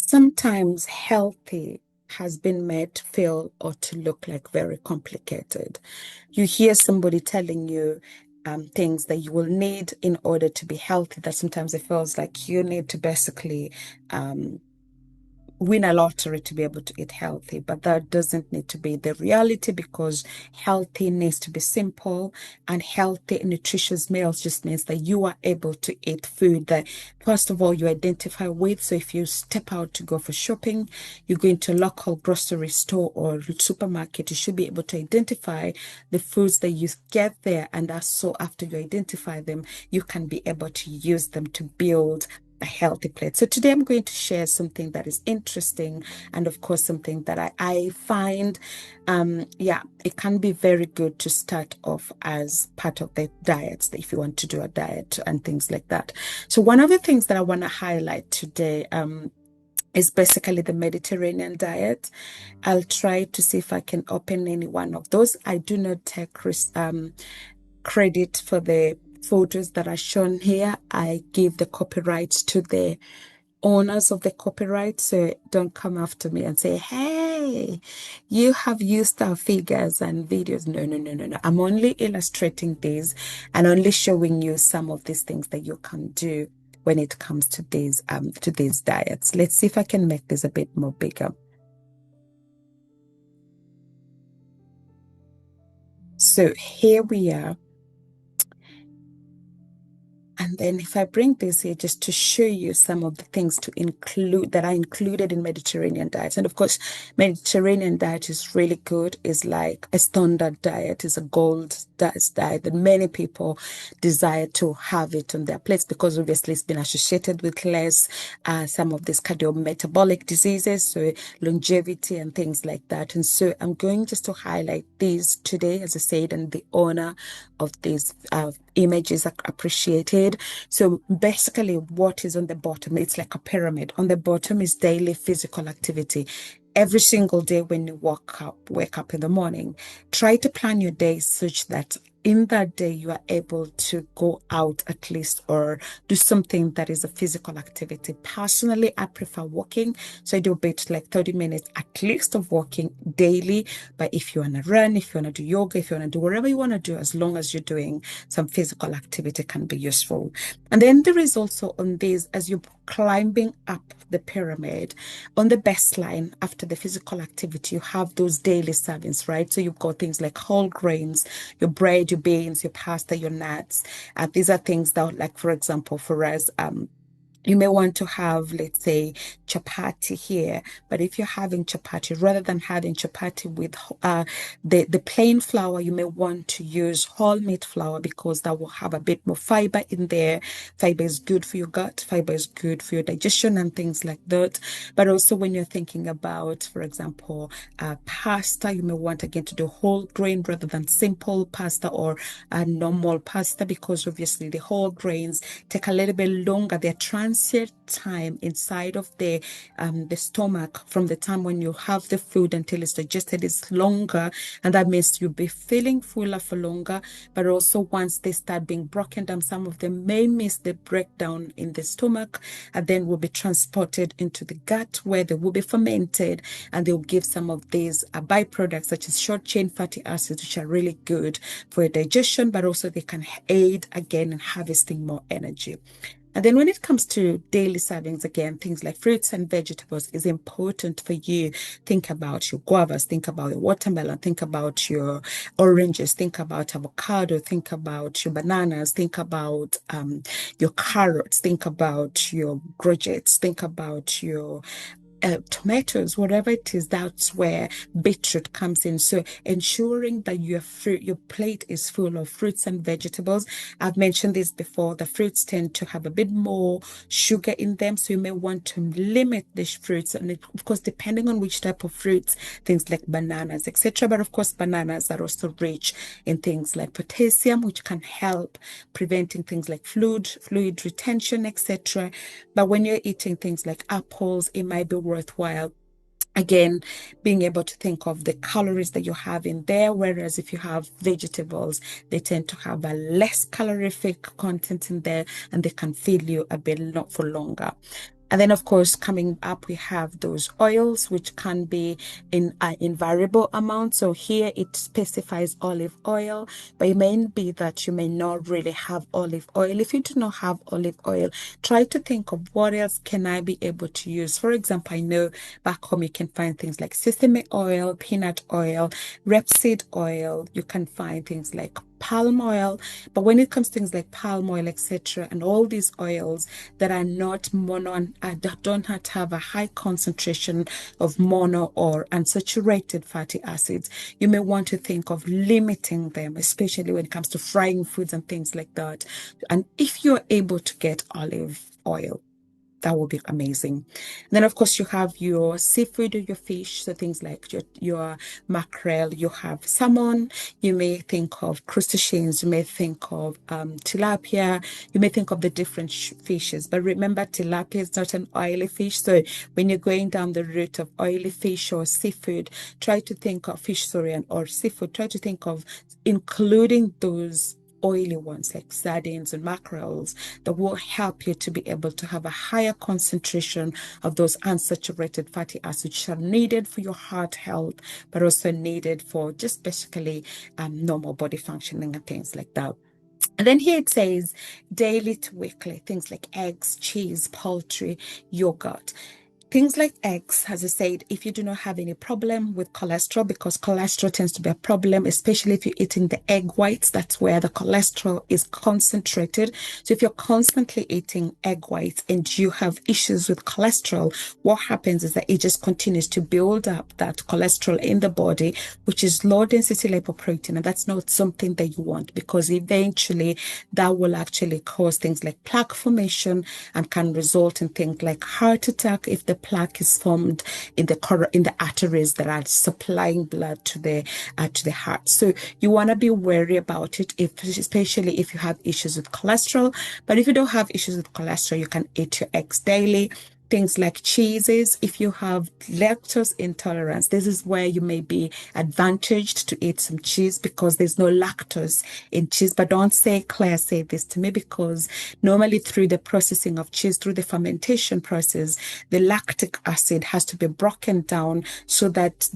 Sometimes healthy has been made to feel or to look like very complicated. You hear somebody telling you things that you will need in order to be healthy, that sometimes it feels like you need to basically um, win a lottery to be able to eat healthy, but that doesn't need to be the reality, because healthy needs to be simple, and healthy nutritious meals just means that you are able to eat food that first of all you identify with. So if you step out to go for shopping, you go into a local grocery store or supermarket, you should be able to identify the foods that you get there, and so after you identify them, you can be able to use them to build a healthy plate. So today I'm going to share something that is interesting, and of course something that I find it can be very good to start off as part of the diets if you want to do a diet and things like that. So one of the things that I want to highlight today is basically the Mediterranean diet. I'll try to see if I can open any one of those. I do not take credit for the photos that are shown here. I give the copyrights to the owners of the copyright, so don't come after me and say, hey, you have used our figures and videos. No. I'm only illustrating these and only showing you some of these things that you can do when it comes to these diets. Let's see if I can make this a bit more bigger. So here we are. And then if I bring this here just to show you some of the things to include that are included in Mediterranean diets. And of course, Mediterranean diet is really good. It's like a standard diet, is a gold diet that many people desire to have it on their plates, because obviously it's been associated with less some of these cardiometabolic diseases, so longevity and things like that. And so I'm going just to highlight these today, as I said, and the owner of these images are appreciated. So basically what is on the bottom, it's like a pyramid. On the bottom is daily physical activity. Every single day when you wake up in the morning, try to plan your day such that in that day you are able to go out at least or do something that is a physical activity. Personally, I prefer walking, so I do a bit like 30 minutes at least of walking daily. But if you want to run, if you want to do yoga, if you want to do whatever you want to do, as long as you're doing some physical activity, can be useful. And then there is also on this, as you're climbing up the pyramid, on the best line after the physical activity, you have those daily servings, right? So you've got things like whole grains, your bread, your beans, your pasta, your nuts. These are things that, like, for example, for us, you may want to have, let's say, chapati here, but if you're having chapati, rather than having chapati with the plain flour, you may want to use whole meat flour, because that will have a bit more fiber in there. Fiber is good for your gut, fiber is good for your digestion and things like that. But also when you're thinking about, for example, pasta, you may want again to do whole grain rather than simple pasta or normal pasta, because obviously the whole grains take a little bit longer. They're transient time inside of the stomach from the time when you have the food until it's digested is longer, and that means you'll be feeling fuller for longer. But also once they start being broken down, some of them may miss the breakdown in the stomach, and then will be transported into the gut, where they will be fermented, and they'll give some of these byproducts such as short chain fatty acids, which are really good for your digestion, but also they can aid again in harvesting more energy. And then when it comes to daily servings, again, things like fruits and vegetables is important for you. Think about your guavas, think about your watermelon, think about your oranges, think about avocado, think about your bananas, think about your carrots, think about your courgettes, think about your tomatoes, whatever it is. That's where beetroot comes in. So ensuring that your plate is full of fruits and vegetables. I've mentioned this before. The fruits tend to have a bit more sugar in them, so you may want to limit the fruits. And of course, depending on which type of fruits, things like bananas, etc. But of course, bananas are also rich in things like potassium, which can help preventing things like fluid retention, etc. But when you're eating things like apples, it might be worthwhile again being able to think of the calories that you have in there, whereas if you have vegetables, they tend to have a less calorific content in there, and they can fill you a bit for longer. And then, of course, coming up, we have those oils, which can be in variable amounts. So here it specifies olive oil, but it may be that you may not really have olive oil. If you do not have olive oil, try to think of what else can I be able to use. For example, I know back home you can find things like sesame oil, peanut oil, rapeseed oil. You can find things like palm oil, but when it comes to things like palm oil, etc., and all these oils that are not mono and don't have to have a high concentration of mono or unsaturated fatty acids, you may want to think of limiting them, especially when it comes to frying foods and things like that. And if you're able to get olive oil, that will be amazing. Then, of course, you have your seafood or your fish. So things like your mackerel, you have salmon. You may think of crustaceans. You may think of tilapia. You may think of the different fishes. But remember, tilapia is not an oily fish. So when you're going down the route of oily fish or seafood, try to think of fish, sorry, or seafood. Try to think of including those oily ones like sardines and mackerels that will help you to be able to have a higher concentration of those unsaturated fatty acids, which are needed for your heart health, but also needed for just basically normal body functioning and things like that. And then here it says daily to weekly, things like eggs, cheese, poultry, yogurt. Things like eggs, as I said, if you do not have any problem with cholesterol, because cholesterol tends to be a problem, especially if you're eating the egg whites, that's where the cholesterol is concentrated. So if you're constantly eating egg whites and you have issues with cholesterol, what happens is that it just continues to build up that cholesterol in the body, which is low density lipoprotein. And that's not something that you want, because eventually that will actually cause things like plaque formation and can result in things like heart attack if the plaque is formed in the arteries that are supplying blood to the heart. So you want to be wary about it, especially if you have issues with cholesterol. But if you don't have issues with cholesterol, you can eat your eggs daily. Things like cheeses, if you have lactose intolerance, this is where you may be advantaged to eat some cheese because there's no lactose in cheese. But don't say, Claire said this to me, because normally through the processing of cheese, through the fermentation process, the lactic acid has to be broken down so that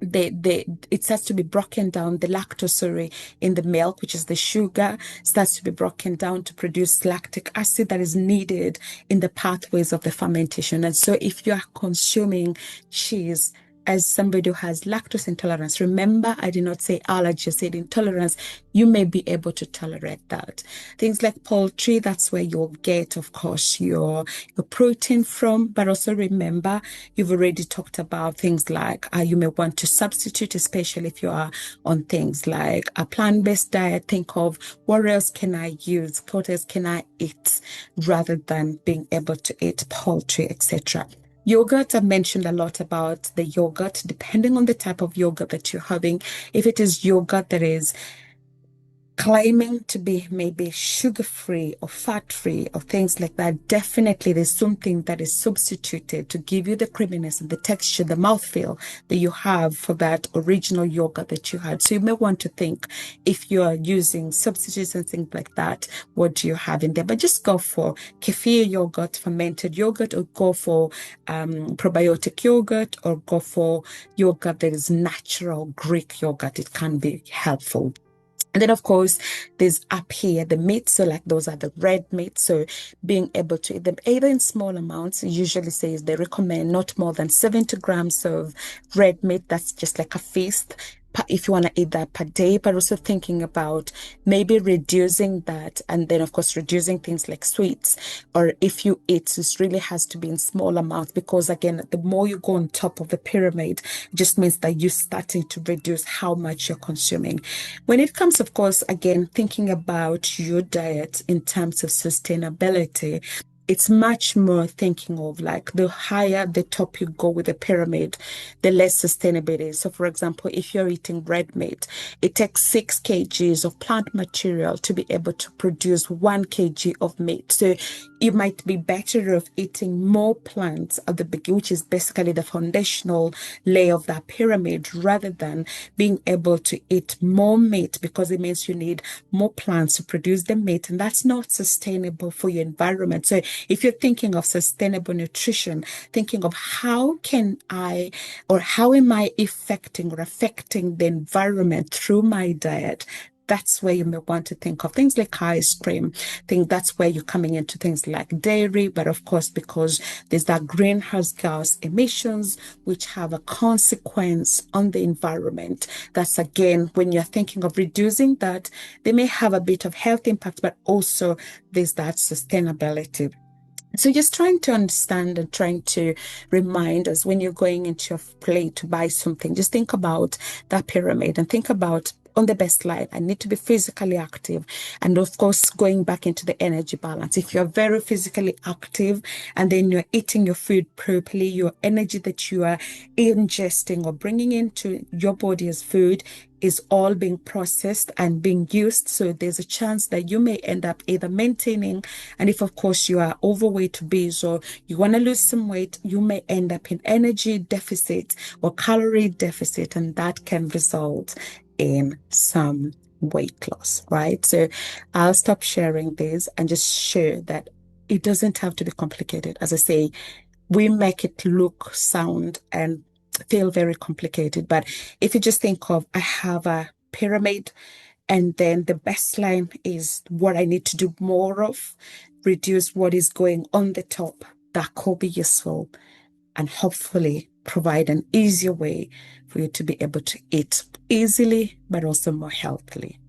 it starts to be broken down. The lactose, sorry, in the milk, which is the sugar, starts to be broken down to produce lactic acid that is needed in the pathways of the fermentation. And so if you are consuming cheese as somebody who has lactose intolerance, remember, I did not say allergy, I said intolerance, you may be able to tolerate that. Things like poultry, that's where you'll get, of course, your protein from. But also remember, you've already talked about things like you may want to substitute, especially if you are on things like a plant-based diet. Think of what else can I use, what else can I eat, rather than being able to eat poultry, etc. Yogurt, I've mentioned a lot about the yogurt, depending on the type of yogurt that you're having. If it is yogurt that is claiming to be maybe sugar-free or fat-free or things like that, definitely there's something that is substituted to give you the creaminess and the texture, the mouthfeel that you have for that original yogurt that you had. So you may want to think, if you are using substitutes and things like that, what do you have in there? But just go for kefir yogurt, fermented yogurt, or go for probiotic yogurt, or go for yogurt that is natural Greek yogurt. It can be helpful. And then, of course, there's up here the meats. So like those are the red meats. So being able to eat them either in small amounts, usually says they recommend not more than 70 grams of red meat. That's just like a feast, if you want to eat that per day, but also thinking about maybe reducing that, and then of course reducing things like sweets, or if you eat, this really has to be in small amounts, because again, the more you go on top of the pyramid, it just means that you're starting to reduce how much you're consuming. When it comes, of course, again, thinking about your diet in terms of sustainability, it's much more thinking of like the higher the top you go with the pyramid, the less sustainable it is. So, for example, if you're eating red meat, it takes 6 kgs of plant material to be able to produce 1 kg of meat. So you might be better off eating more plants at the beginning, which is basically the foundational layer of that pyramid, rather than being able to eat more meat, because it means you need more plants to produce the meat, and that's not sustainable for your environment. So if you're thinking of sustainable nutrition, thinking of how can I, or how am I affecting the environment through my diet, that's where you may want to think of things like ice cream. I think that's where you're coming into things like dairy, but of course, because there's that greenhouse gas emissions, which have a consequence on the environment. That's again, when you're thinking of reducing that, they may have a bit of health impact, but also there's that sustainability. So just trying to understand and trying to remind us, when you're going into your plate to buy something, just think about that pyramid and think about, on the best line, I need to be physically active. And of course, going back into the energy balance. If you're very physically active and then you're eating your food properly, your energy that you are ingesting or bringing into your body as food is all being processed and being used. So there's a chance that you may end up either maintaining, and if of course you are overweight, obese, or you want to lose some weight, you may end up in energy deficit or calorie deficit, and that can result in some weight loss, right? So I'll stop sharing this and just share that it doesn't have to be complicated. As I say, we make it look, sound, and feel very complicated. But if you just think of, I have a pyramid, and then the baseline is what I need to do more of, reduce what is going on the top, that could be useful, and hopefully provide an easier way for you to be able to eat easily, but also more healthily.